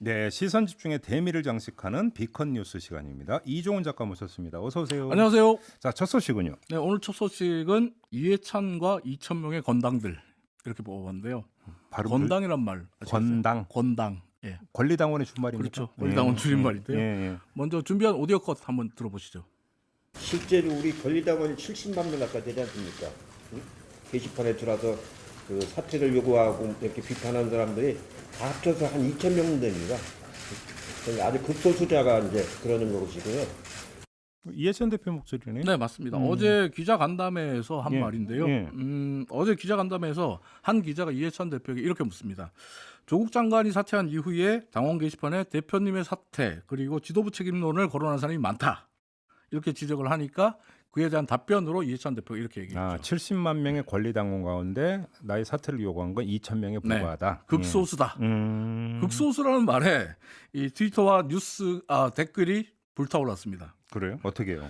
네, 시선 집중의 대미를 장식하는 비컨 뉴스 시간입니다. 이종훈 작가 모셨습니다. 어서 오세요. 안녕하세요. 자, 첫 소식은요. 네, 오늘 첫 소식은 이해찬과 2,000명의 건당들 이렇게 뽑아봤는데요. 발음 건당이란 말 아시겠어요? 건당. 건당. 예. 권리당원의 준말입니까? 그렇죠. 권리당원 줄임말인데요. 예. 먼저 준비한 오디오 컷 한번 들어보시죠. 실제로 우리 권리당원이 70만 명 가까이 되지 않습니까? 응? 게시판에 들어와서 그 사퇴를 요구하고 이렇게 비판하는 사람들이 다 합쳐서 한 2,000명 됩니다. 아주 극소수자가 이제 그러는 것이고요. 이해찬 대표 목소리네. 네, 맞습니다. 어제 기자간담회에서 한 예. 말인데요. 예. 어제 기자간담회에서 한 기자가 이해찬 대표에게 이렇게 묻습니다. 조국 장관이 사퇴한 이후에 당원 게시판에 대표님의 사퇴 그리고 지도부 책임론을 거론한 사람이 많다. 이렇게 지적을 하니까 그에 대한 답변으로 이해찬 대표가 이렇게 얘기했죠. 70만 명의 권리당원 가운데 나의 사퇴를 요구한 건 2,000명에 불과하다. 극소수다. 극소수라는 말에 이 트위터와 뉴스 댓글이 불타올랐습니다. 그래요? 어떻게 해요?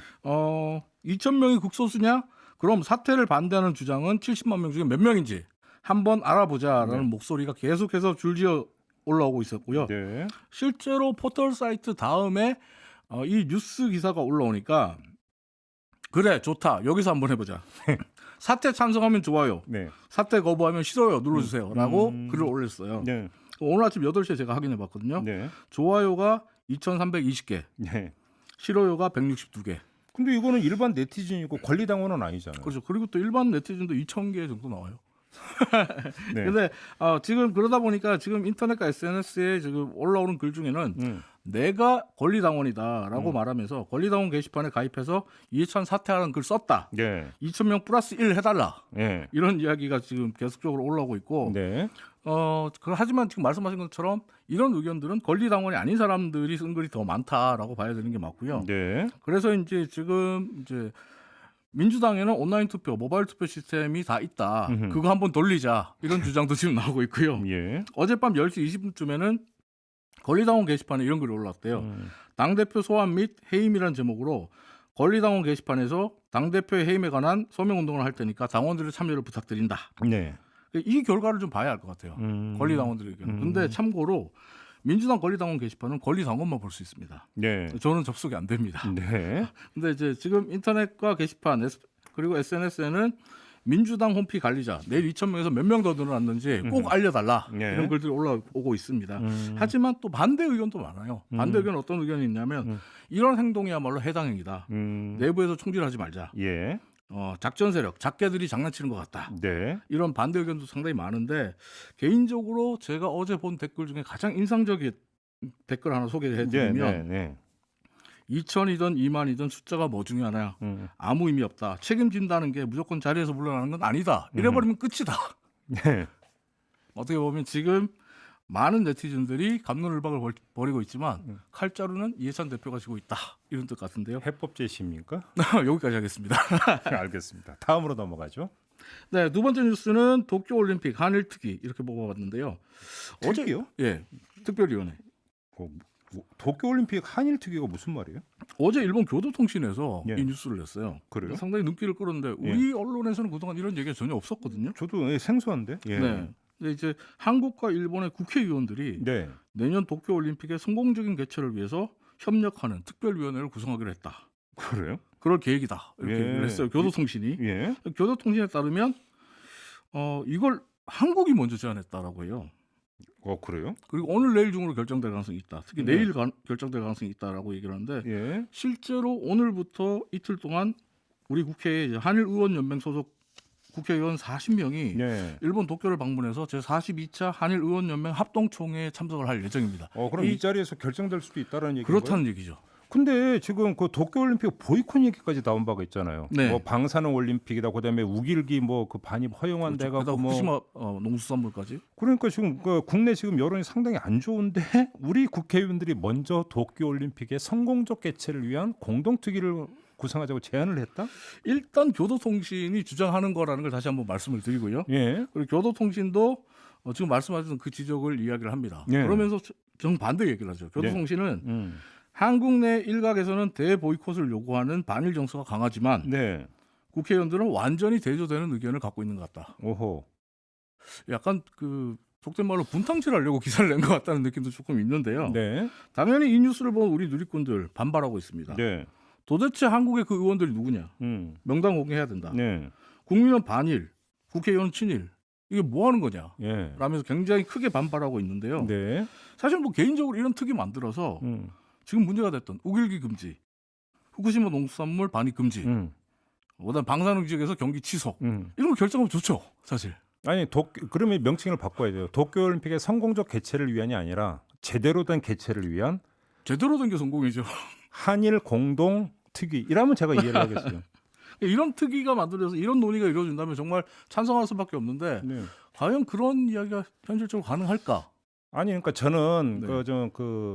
2,000명이 극소수냐? 그럼 사퇴를 반대하는 주장은 70만 명 중에 몇 명인지 한번 알아보자라는 목소리가 계속해서 줄지어 올라오고 있었고요. 네. 실제로 포털 사이트 다음에 이 뉴스 기사가 올라오니까 그래 좋다 여기서 한번 해보자. 사퇴 찬성하면 좋아요. 네. 사퇴 거부하면 싫어요 눌러주세요 라고 글을 올렸어요. 네. 오늘 아침 8시에 제가 확인해 봤거든요. 네. 좋아요가 2,320개, 네. 싫어요가 162개. 근데 이거는 일반 네티즌이고 권리당원은 아니잖아요. 그렇죠. 그리고 또 일반 네티즌도 2,000개 정도 나와요. 네. 근데 지금 그러다 보니까 지금 인터넷과 SNS에 지금 올라오는 글 중에는 내가 권리당원이다라고 말하면서 권리당원 게시판에 가입해서 이해찬 사퇴하는 글 썼다. 네. 2,000명 플러스 1 해달라. 네. 이런 이야기가 지금 계속적으로 올라오고 있고 네. 하지만 지금 말씀하신 것처럼 이런 의견들은 권리당원이 아닌 사람들이 쓴 글이 더 많다라고 봐야 되는 게 맞고요. 네. 그래서 지금 민주당에는 온라인 투표, 모바일 투표 시스템이 다 있다. 그거 한번 돌리자. 이런 주장도 지금 나오고 있고요. 예. 어젯밤 10시 20분쯤에는 권리당원 게시판에 이런 글이 올라왔대요. 당대표 소환 및 해임이라는 제목으로 권리당원 게시판에서 당대표의 해임에 관한 서명운동을 할 테니까 당원들의 참여를 부탁드린다. 네. 이 결과를 좀 봐야 할 것 같아요. 권리당원들의 의견. 근데 참고로 민주당 권리당원 게시판은 권리당원만 볼 수 있습니다. 네. 저는 접속이 안 됩니다. 네. 근데 지금 인터넷과 게시판 그리고 SNS에는 민주당 홈피 관리자 내일 2,000명에서 몇 명 더 늘어났는지 꼭 알려달라 네. 이런 글들이 올라오고 있습니다. 하지만 또 반대 의견도 많아요. 반대 의견은 어떤 의견이 있냐면 이런 행동이야말로 해당 행위다. 내부에서 총질하지 말자. 예. 작전 세력, 작게들이 장난치는 것 같다. 네. 이런 반대 의견도 상당히 많은데 개인적으로 제가 어제 본 댓글 중에 가장 인상적인 댓글 하나 소개해드리면 네. 2,000이든 2만이든 숫자가 뭐 중요하냐. 아무 의미 없다. 책임진다는 게 무조건 자리에서 물러나는 건 아니다. 이래버리면 끝이다. 네. 어떻게 보면 지금 많은 네티즌들이 갑론을박을 벌이고 있지만 칼자루는 이해찬 대표가 지고 있다. 이런 뜻 같은데요. 해법 제시입니까? 여기까지 하겠습니다. 알겠습니다. 다음으로 넘어가죠. 네, 두 번째 뉴스는 도쿄올림픽 한일 특위 이렇게 뽑아봤는데요. 특위요? 예, 특별위원회. 도쿄올림픽 한일 특위가 무슨 말이에요? 어제 일본 교도통신에서 예. 이 뉴스를 냈어요. 그래요? 상당히 눈길을 끌었는데 우리 언론에서는 그동안 이런 얘기가 전혀 없었거든요. 저도 생소한데. 예. 네. 근데 이제 한국과 일본의 국회의원들이 네. 내년 도쿄올림픽의 성공적인 개최를 위해서 협력하는 특별위원회를 구성하기로 했다. 그래요? 그럴 계획이다. 이렇게 예. 얘기를 했어요. 교도통신이. 예. 교도통신에 따르면 이걸 한국이 먼저 제안했다라고 해요. 그래요? 그리고 오늘 내일 중으로 결정될 가능성이 있다. 특히 네. 내일 결정될 가능성이 있다라고 얘기를 하는데 예. 실제로 오늘부터 이틀 동안 우리 국회에 이제 한일의원연맹 소속 국회의원 40명이 네. 일본 도쿄를 방문해서 제42차 한일의원연맹 합동총회에 참석을 할 예정입니다. 그럼 이 자리에서 결정될 수도 있다라는 얘기인 그렇다는 거예요? 얘기죠. 근데 지금 그 도쿄올림픽 보이콧 얘기까지 나온 바가 있잖아요. 네. 뭐 방사능 올림픽이다, 그다음에 우길기 뭐 그 반입 허용한 데가 게다가 뭐 후쿠시마 농수산물까지. 그러니까 지금 그 국내 지금 여론이 상당히 안 좋은데 우리 국회의원들이 먼저 도쿄올림픽의 성공적 개최를 위한 공동특위를 구성하자고 제안을 했다? 일단 교도통신이 주장하는 거라는 걸 다시 한번 말씀을 드리고요. 예. 그리고 교도통신도 지금 말씀하신 그 지적을 이야기를 합니다. 예. 그러면서 정반대 얘기를 하죠. 교도통신은 한국 내 일각에서는 대보이콧을 요구하는 반일 정서가 강하지만 네. 국회의원들은 완전히 대조되는 의견을 갖고 있는 것 같다. 오호. 약간 그 속된 말로 분탕질하려고 기사를 낸 것 같다는 느낌도 조금 있는데요. 네. 당연히 이 뉴스를 본 우리 누리꾼들 반발하고 있습니다. 네. 도대체 한국의 그 의원들이 누구냐? 명단 공개해야 된다. 네. 국민은 반일, 국회의원은 친일. 이게 뭐 하는 거냐? 예. 라면서 굉장히 크게 반발하고 있는데요. 네. 사실 뭐 개인적으로 이런 특이 만들어서 지금 문제가 됐던 우길기 금지, 후쿠시마 농수산물 반입 금지, 그다음 방사능 지역에서 경기 취소 이런 거 결정하면 좋죠, 사실. 아니 그러면 명칭을 바꿔야 돼요. 도쿄올림픽의 성공적 개최를 위한이 아니라 제대로 된 개최를 위한 제대로 된 게 성공이죠. 한일 공동 특위 이라면 제가 이해를 하겠어요. 이런 특위가 만들어서 이런 논의가 이루어진다면 정말 찬성할 수밖에 없는데 네. 과연 그런 이야기가 현실적으로 가능할까? 아니 그러니까 저는 네.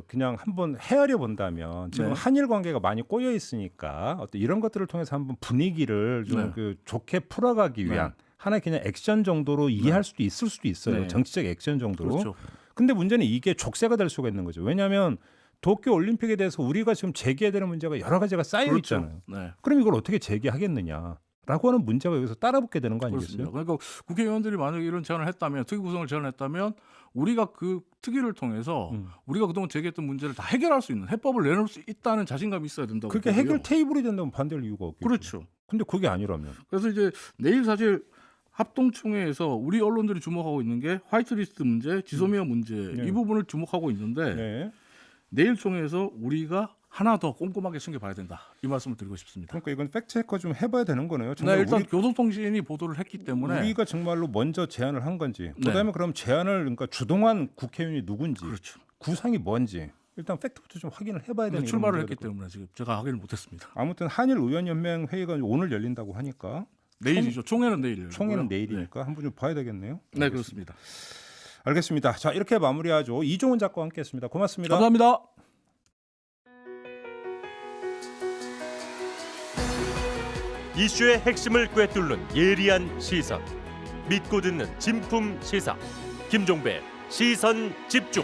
그냥 한번 헤아려 본다면 지금 네. 한일 관계가 많이 꼬여 있으니까 어떤 이런 것들을 통해서 한번 분위기를 좀 네. 그 좋게 풀어가기 위한 네. 하나의 그냥 액션 정도로 이해할 수도 있을 수도 있어요. 네. 정치적 액션 정도로. 그렇죠. 근데 문제는 이게 족쇄가 될 수가 있는 거죠. 왜냐하면 도쿄 올림픽에 대해서 우리가 지금 제기해야 되는 문제가 여러 가지가 쌓여 그렇죠. 있잖아요. 네. 그럼 이걸 어떻게 제기하겠느냐라고 하는 문제가 여기서 따라붙게 되는 거 그렇습니다. 아니겠어요? 그러니까 국회의원들이 만약에 이런 제안을 했다면 특위 구성을 제안했다면 우리가 그 특위를 통해서 우리가 그동안 제기했던 문제를 다 해결할 수 있는 해법을 내놓을 수 있다는 자신감이 있어야 된다고. 그게 보고요. 해결 테이블이 된다면 반대할 이유가 없겠죠. 그렇죠. 근데 그게 아니라면 그래서 이제 내일 사실 합동총회에서 우리 언론들이 주목하고 있는 게 화이트리스트 문제, 지소미아 문제 네. 이 부분을 주목하고 있는데 네. 내일 총회에서 우리가 하나 더 꼼꼼하게 챙겨봐야 된다. 이 말씀을 드리고 싶습니다. 그러니까 이건 팩트 체크 좀 해봐야 되는 거네요. 네, 정말 일단 교도통신이 보도를 했기 때문에 우리가 정말로 먼저 제안을 한 건지, 네. 그다음에 그럼 제안을 그러니까 주동한 국회의원이 누군지, 그렇죠. 구상이 뭔지 일단 팩트부터 좀 확인을 해봐야 되는 출마를 이런 했기 문제가 되고. 때문에 지금 제가 확인을 못했습니다. 아무튼 한일 의원연맹 회의가 오늘 열린다고 하니까 내일이죠. 총회는 내일. 총회는 내일이니까 한번 좀 봐야 되겠네요. 네, 그렇습니다. 알겠습니다. 자, 이렇게 마무리하죠. 이종훈 작가와 함께했습니다. 고맙습니다. 감사합니다. 이슈의 핵심을 꿰뚫는 예리한 시선, 믿고 듣는 진품 시사 김종배 시선 집중.